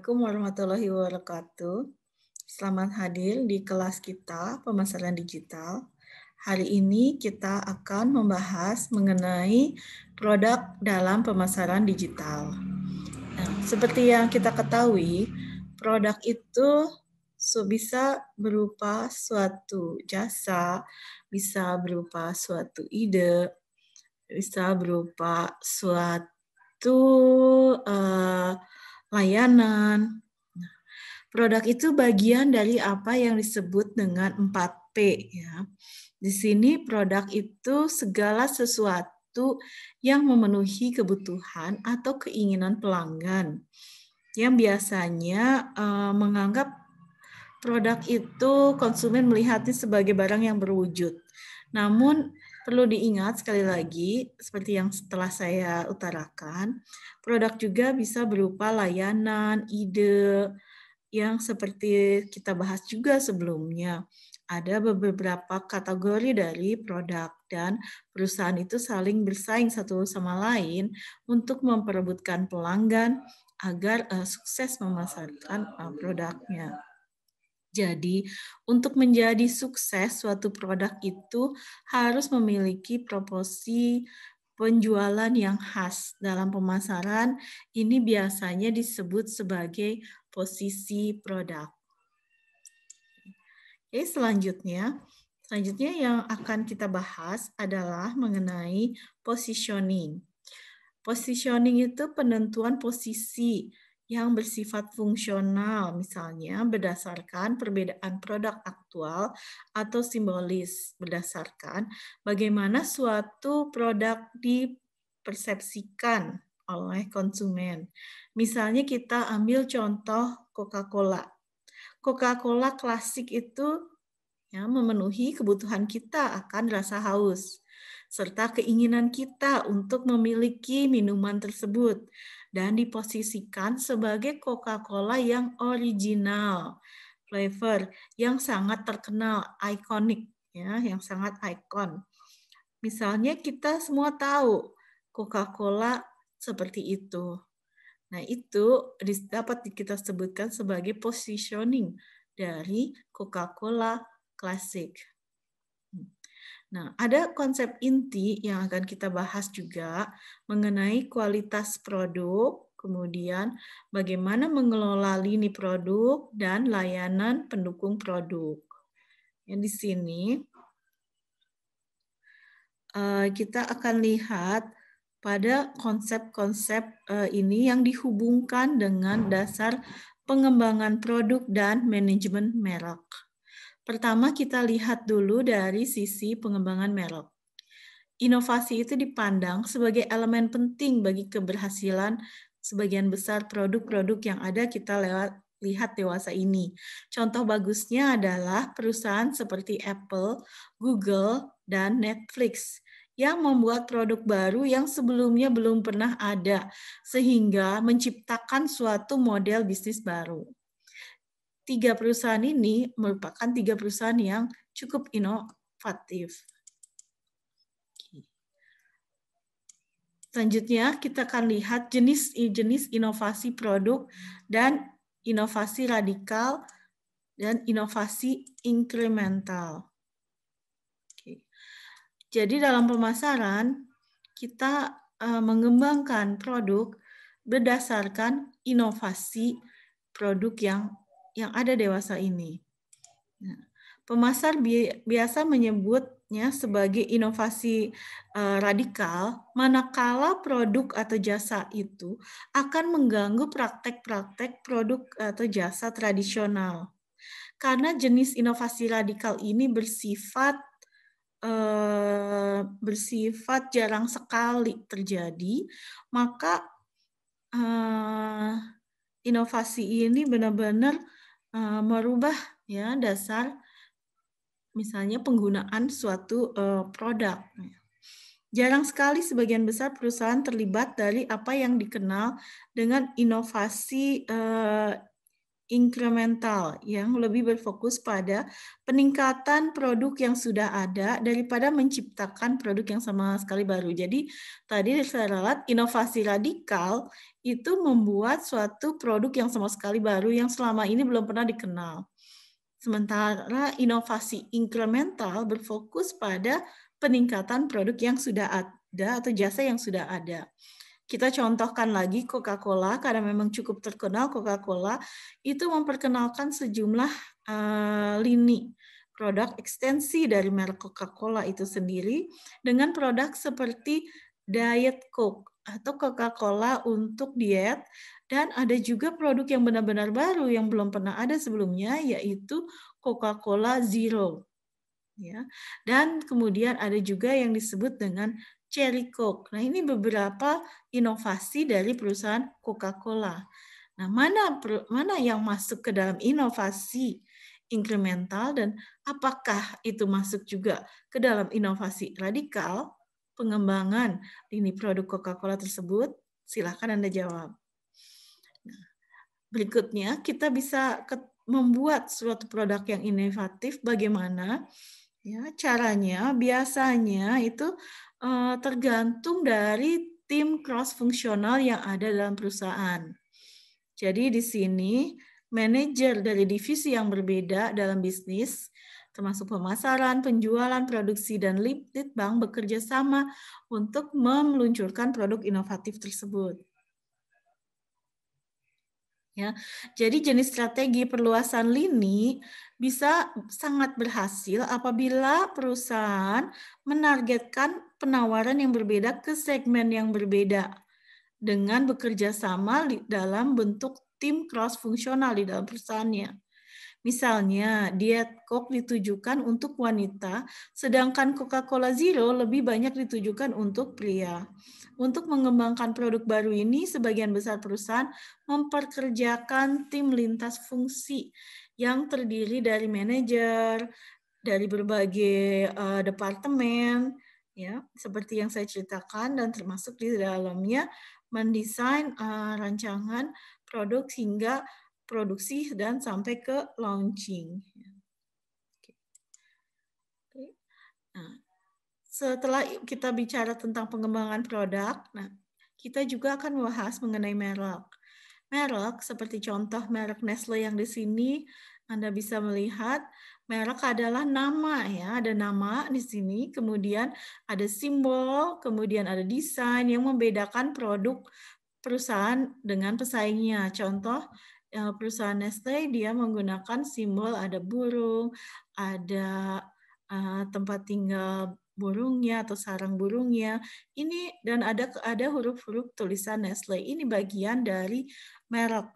Assalamualaikum warahmatullahi wabarakatuh. Selamat hadir di kelas kita pemasaran digital. Hari ini kita akan membahas mengenai produk dalam pemasaran digital. Nah, seperti yang kita ketahui, produk itu bisa berupa suatu jasa, bisa berupa suatu ide, bisa berupa suatu layanan. Nah, produk itu bagian dari apa yang disebut dengan 4P ya. Di sini produk itu segala sesuatu yang memenuhi kebutuhan atau keinginan pelanggan yang biasanya menganggap produk itu konsumen melihatnya sebagai barang yang berwujud. Namun perlu diingat sekali lagi, seperti yang setelah saya utarakan, produk juga bisa berupa layanan, ide, yang seperti kita bahas juga sebelumnya. Ada beberapa kategori dari produk dan perusahaan itu saling bersaing satu sama lain untuk memperebutkan pelanggan agar sukses memasarkan produknya. Jadi, untuk menjadi sukses suatu produk itu harus memiliki proporsi penjualan yang khas. Dalam pemasaran, ini biasanya disebut sebagai posisi produk. Oke, selanjutnya yang akan kita bahas adalah mengenai positioning. Positioning itu penentuan posisi yang bersifat fungsional, misalnya berdasarkan perbedaan produk aktual atau simbolis, berdasarkan bagaimana suatu produk dipersepsikan oleh konsumen. Misalnya kita ambil contoh Coca-Cola. Coca-Cola klasik itu ya, memenuhi kebutuhan kita akan rasa haus serta keinginan kita untuk memiliki minuman tersebut dan diposisikan sebagai Coca-Cola yang original, flavor yang sangat terkenal, ikonik ya, yang sangat ikon. Misalnya kita semua tahu Coca-Cola seperti itu. Nah, itu dapat kita sebutkan sebagai positioning dari Coca-Cola klasik. Nah, ada konsep inti yang akan kita bahas juga mengenai kualitas produk, kemudian bagaimana mengelola lini produk dan layanan pendukung produk. Yang di sini kita akan lihat pada konsep-konsep ini yang dihubungkan dengan dasar pengembangan produk dan manajemen merek. Pertama kita lihat dulu dari sisi pengembangan merek. Inovasi itu dipandang sebagai elemen penting bagi keberhasilan sebagian besar produk-produk yang ada kita lihat dewasa ini. Contoh bagusnya adalah perusahaan seperti Apple, Google, dan Netflix yang membuat produk baru yang sebelumnya belum pernah ada, sehingga menciptakan suatu model bisnis baru. Tiga perusahaan ini merupakan tiga perusahaan yang cukup inovatif. Selanjutnya kita akan lihat jenis inovasi produk dan inovasi radikal dan inovasi inkremental. Jadi dalam pemasaran kita mengembangkan produk berdasarkan inovasi produk yang ada dewasa ini. Nah, pemasar biasa menyebutnya sebagai inovasi radikal, manakala produk atau jasa itu akan mengganggu praktek-praktek produk atau jasa tradisional. Karena jenis inovasi radikal ini bersifat jarang sekali terjadi, maka inovasi ini benar-benar merubah ya dasar misalnya penggunaan suatu produk. Jarang sekali sebagian besar perusahaan terlibat dari apa yang dikenal dengan inovasi incremental yang lebih berfokus pada peningkatan produk yang sudah ada daripada menciptakan produk yang sama sekali baru. Jadi tadi saya ralat inovasi radikal itu membuat suatu produk yang sama sekali baru yang selama ini belum pernah dikenal. Sementara inovasi incremental berfokus pada peningkatan produk yang sudah ada atau jasa yang sudah ada. Kita contohkan lagi Coca-Cola, karena memang cukup terkenal Coca-Cola, itu memperkenalkan sejumlah lini produk ekstensi dari merek Coca-Cola itu sendiri dengan produk seperti Diet Coke atau Coca-Cola untuk diet, dan ada juga produk yang benar-benar baru yang belum pernah ada sebelumnya, yaitu Coca-Cola Zero. Ya. Dan kemudian ada juga yang disebut dengan Cherry Coke. Nah, ini beberapa inovasi dari perusahaan Coca-Cola. Nah, mana yang masuk ke dalam inovasi incremental dan apakah itu masuk juga ke dalam inovasi radikal pengembangan lini produk Coca-Cola tersebut? Silahkan Anda jawab. Nah, berikutnya kita bisa membuat suatu produk yang inovatif bagaimana? Ya, caranya biasanya itu tergantung dari tim cross fungsional yang ada dalam perusahaan. Jadi di sini manajer dari divisi yang berbeda dalam bisnis, termasuk pemasaran, penjualan, produksi, dan litbang bekerja sama untuk meluncurkan produk inovatif tersebut. Ya, jadi jenis strategi perluasan lini bisa sangat berhasil apabila perusahaan menargetkan penawaran yang berbeda ke segmen yang berbeda dengan bekerja sama dalam bentuk tim cross fungsional di dalam perusahaannya. Misalnya, Diet Coke ditujukan untuk wanita, sedangkan Coca-Cola Zero lebih banyak ditujukan untuk pria. Untuk mengembangkan produk baru ini, sebagian besar perusahaan memperkerjakan tim lintas fungsi yang terdiri dari manajer, dari berbagai departemen, ya, seperti yang saya ceritakan, dan termasuk di dalamnya mendesain rancangan produk hingga produksi dan sampai ke launching. Nah, setelah kita bicara tentang pengembangan produk, nah kita juga akan membahas mengenai merek. Merek seperti contoh merek Nestle yang di sini Anda bisa melihat merek adalah nama ya, ada nama di sini, kemudian ada simbol, kemudian ada desain yang membedakan produk perusahaan dengan pesaingnya. Contoh perusahaan Nestle dia menggunakan simbol ada burung, ada tempat tinggal burungnya atau sarang burungnya. Ini dan ada huruf-huruf tulisan Nestle. Ini bagian dari merek.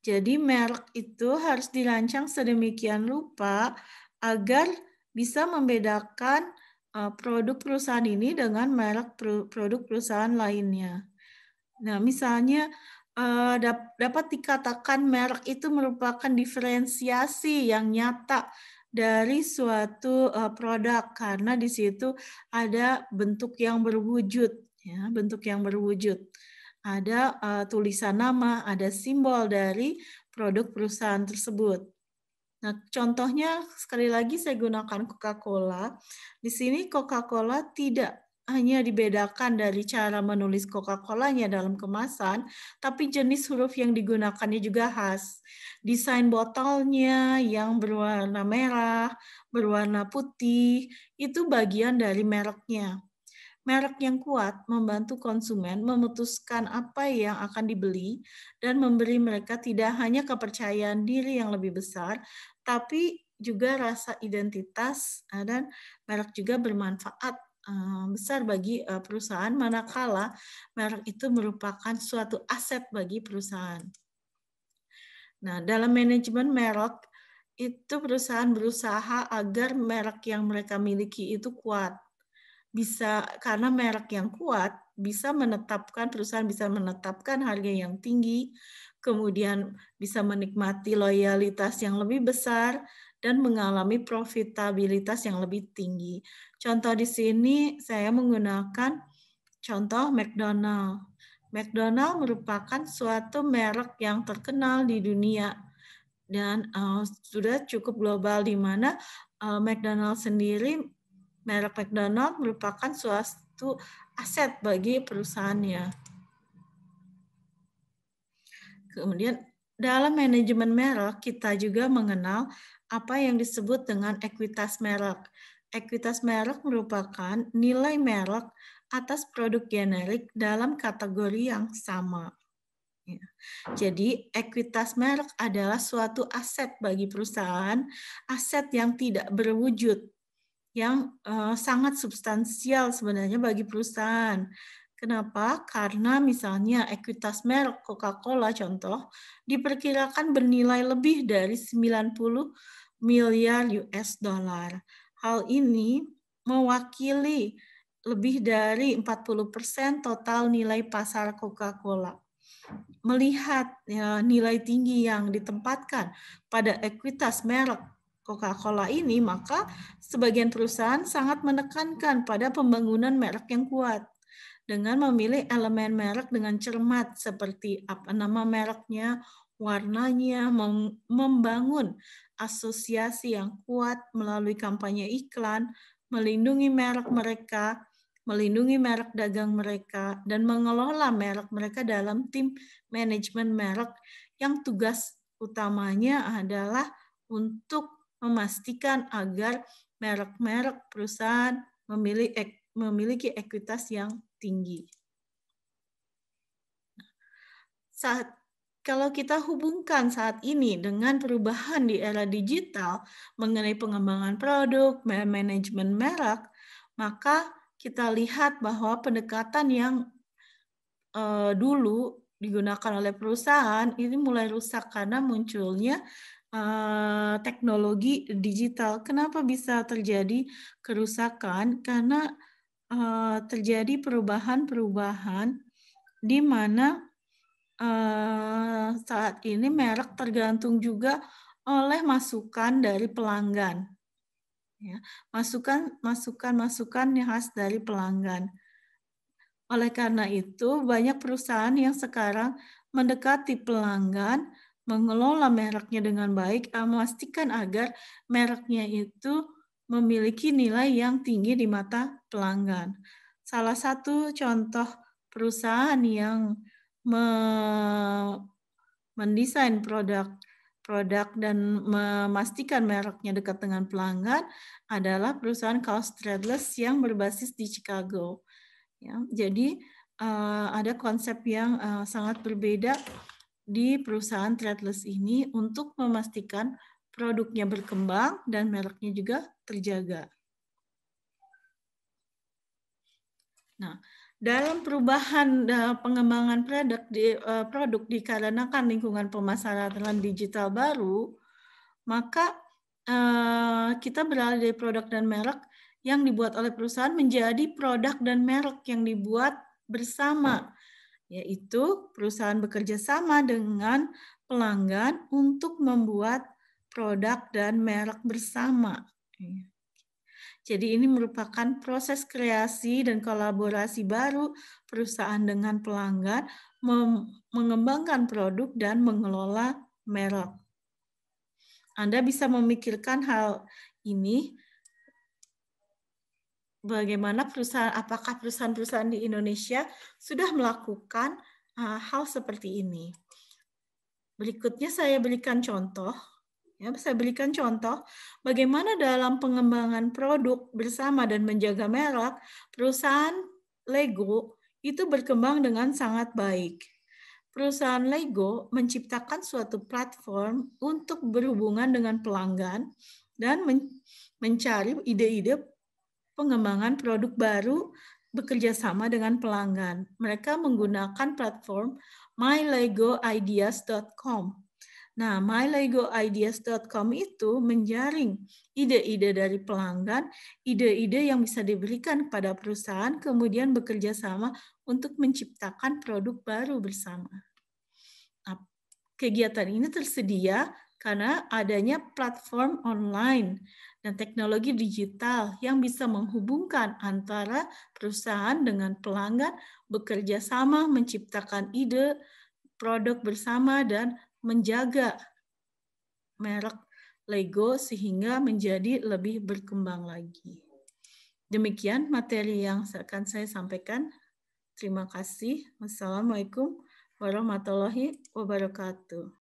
Jadi merek itu harus dirancang sedemikian rupa agar bisa membedakan produk perusahaan ini dengan merek produk perusahaan lainnya. Nah, misalnya dapat dikatakan merek itu merupakan diferensiasi yang nyata dari suatu produk karena di situ ada bentuk yang berwujud, ya, bentuk yang berwujud. Ada tulisan nama, ada simbol dari produk perusahaan tersebut. Nah, contohnya sekali lagi saya gunakan Coca-Cola. Di sini Coca-Cola tidak hanya dibedakan dari cara menulis Coca-Colanya dalam kemasan, tapi jenis huruf yang digunakannya juga khas. Desain botolnya yang berwarna merah, berwarna putih, itu bagian dari mereknya. Merek yang kuat membantu konsumen memutuskan apa yang akan dibeli dan memberi mereka tidak hanya kepercayaan diri yang lebih besar, tapi juga rasa identitas dan merek juga bermanfaat besar bagi perusahaan manakala merek itu merupakan suatu aset bagi perusahaan. Nah, dalam manajemen merek itu perusahaan berusaha agar merek yang mereka miliki itu kuat. Bisa karena merek yang kuat bisa menetapkan perusahaan bisa menetapkan harga yang tinggi, kemudian bisa menikmati loyalitas yang lebih besar dan mengalami profitabilitas yang lebih tinggi. Contoh di sini saya menggunakan contoh McDonald. McDonald merupakan suatu merek yang terkenal di dunia dan sudah cukup global, di mana McDonald sendiri, merek McDonald merupakan suatu aset bagi perusahaannya. Kemudian dalam manajemen merek kita juga mengenal apa yang disebut dengan ekuitas merek. Ekuitas merek merupakan nilai merek atas produk generik dalam kategori yang sama. Ya. Jadi ekuitas merek adalah suatu aset bagi perusahaan, aset yang tidak berwujud, yang sangat substansial sebenarnya bagi perusahaan. Kenapa? Karena misalnya ekuitas merek Coca-Cola contoh diperkirakan bernilai lebih dari 90 miliar US dollar. Hal ini mewakili lebih dari 40% total nilai pasar Coca-Cola. Melihat nilai tinggi yang ditempatkan pada ekuitas merek Coca-Cola ini, maka sebagian perusahaan sangat menekankan pada pembangunan merek yang kuat dengan memilih elemen merek dengan cermat seperti apa nama mereknya, warnanya, membangun asosiasi yang kuat melalui kampanye iklan, melindungi merek mereka, melindungi merek dagang mereka, dan mengelola merek mereka dalam tim manajemen merek yang tugas utamanya adalah untuk memastikan agar merek-merek perusahaan memiliki ekuitas yang tinggi. Kalau kita hubungkan saat ini dengan perubahan di era digital mengenai pengembangan produk, manajemen merek, maka kita lihat bahwa pendekatan yang dulu digunakan oleh perusahaan ini mulai rusak karena munculnya teknologi digital. Kenapa bisa terjadi kerusakan? Karena terjadi perubahan-perubahan di mana saat ini merek tergantung juga oleh masukan dari pelanggan. Ya, masukan yang khas dari pelanggan. Oleh karena itu, banyak perusahaan yang sekarang mendekati pelanggan, mengelola mereknya dengan baik, memastikan agar mereknya itu memiliki nilai yang tinggi di mata pelanggan. Salah satu contoh perusahaan yang mendesain produk dan memastikan mereknya dekat dengan pelanggan adalah perusahaan Carl Stradless yang berbasis di Chicago. Ya, jadi ada konsep yang sangat berbeda di perusahaan Threadless ini untuk memastikan produknya berkembang dan mereknya juga terjaga. Nah, dalam perubahan pengembangan produk dikarenakan lingkungan pemasaran digital baru, maka kita beralih dari produk dan merek yang dibuat oleh perusahaan menjadi produk dan merek yang dibuat bersama, yaitu perusahaan bekerja sama dengan pelanggan untuk membuat produk dan merek bersama. Jadi ini merupakan proses kreasi dan kolaborasi baru perusahaan dengan pelanggan mengembangkan produk dan mengelola merek. Anda bisa memikirkan hal ini, bagaimana apakah perusahaan-perusahaan di Indonesia sudah melakukan hal seperti ini. Berikutnya saya berikan contoh. Saya berikan contoh bagaimana dalam pengembangan produk bersama dan menjaga merek, perusahaan Lego itu berkembang dengan sangat baik. Perusahaan Lego menciptakan suatu platform untuk berhubungan dengan pelanggan dan mencari ide-ide pengembangan produk baru bekerja sama dengan pelanggan. Mereka menggunakan platform mylegoideas.com. Nah, mylegoideas.com itu menjaring ide-ide dari pelanggan, ide-ide yang bisa diberikan kepada perusahaan, kemudian bekerja sama untuk menciptakan produk baru bersama. Nah, kegiatan ini tersedia karena adanya platform online dan teknologi digital yang bisa menghubungkan antara perusahaan dengan pelanggan, bekerja sama menciptakan ide, produk bersama, dan menjaga merek Lego sehingga menjadi lebih berkembang lagi. Demikian materi yang akan saya sampaikan. Terima kasih. Wassalamualaikum warahmatullahi wabarakatuh.